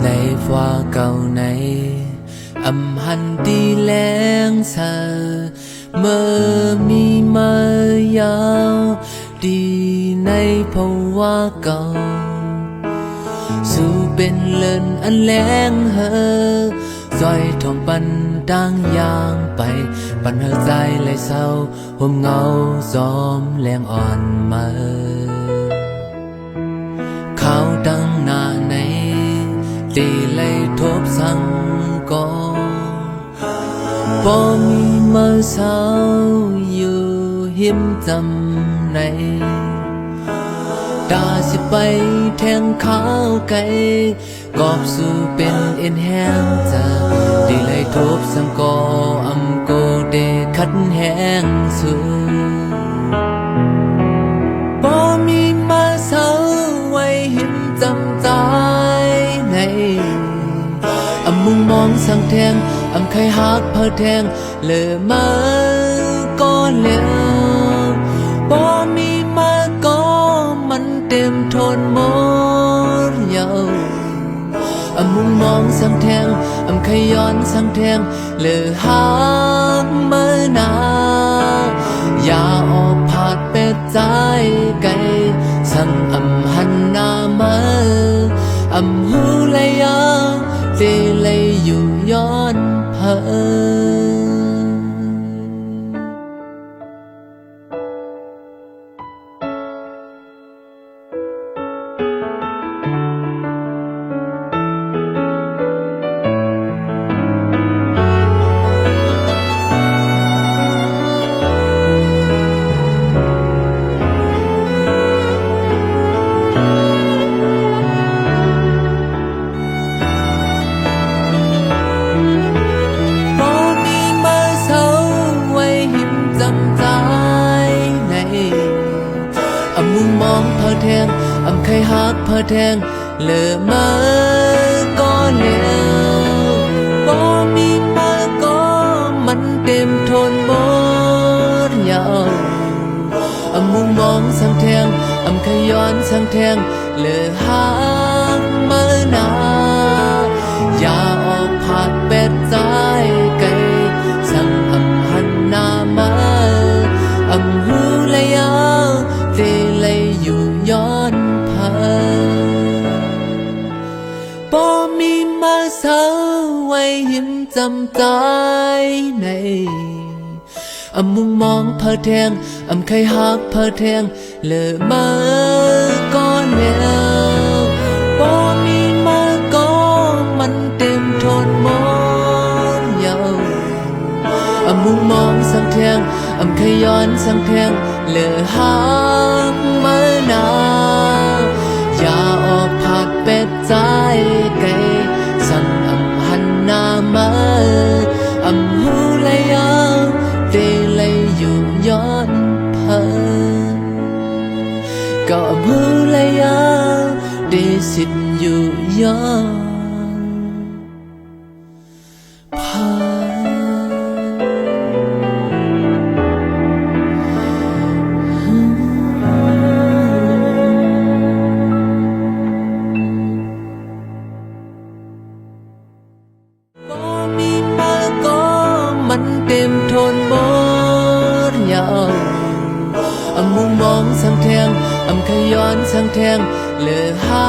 Này hoa cầu này âm hành đi lén xa mơ mi mơ yao đi nay phô hoa cầu dù bên lần anh lén hơ rồi thòngปัน đang yang bayปัน hơ dài lại sau hôm ngâu gióm lén on mơ khao đăng nà nàyตีเลยทบสังกอบ่มีมือเศร้าอยู่หิมจำในตาสิไปแทงข้าวไก่กอบสู่เป็นเอ็นแห้งจะตีเลยทบสังกออำโกเดคัดแห้งสู่บ่มีมือเศร้าไว้หิมจำใจมุงมองสังแทงใครหักเพอแทงเลอมาก็แล้วบ่มีมาก็มันเต็มทนหมดเยามุงมองสังแทงใครย้อนสังแทงเลอหักมานาอย่าออกผาดเป็ดใจไก่สังหันหน้ามาหูเลยยังเจเลยอยู่ย้อนเพอมุงมองเพอแทงใครหักเพอแทงเลอมาก็แล้วบ่มีมาก็มันเต็มทนหมดยาวมุงมองสังแทงใครย้อนสังแทงเลอหักมานาอย่าออกผาดเป็ดใจไก่สังหันหน้ามาหูเลยยาวเจเลยอยู่ย้อนเพอบ่มีมาเศร้าไว้หิมจำใจในมุงมองเพอแทงใครหักเพอแทงเลอมาก็แล้วบ่มีมาก็มันเต็มทนหมดเยามุงมองสังแทงใครย้อนสังแทงเลอหักมานาอย่าออกผาดเป็ดใจไก่สั่งหันหน้ามาหูเลยยังเจเลยอยู่ย้อนเพอก็หูเลยยังได้สิทธิ์อยู่ย้อนเพอมันเต็มทนหมดยาวมุงมองสังแทงใครย้อนสังแทงเลอหั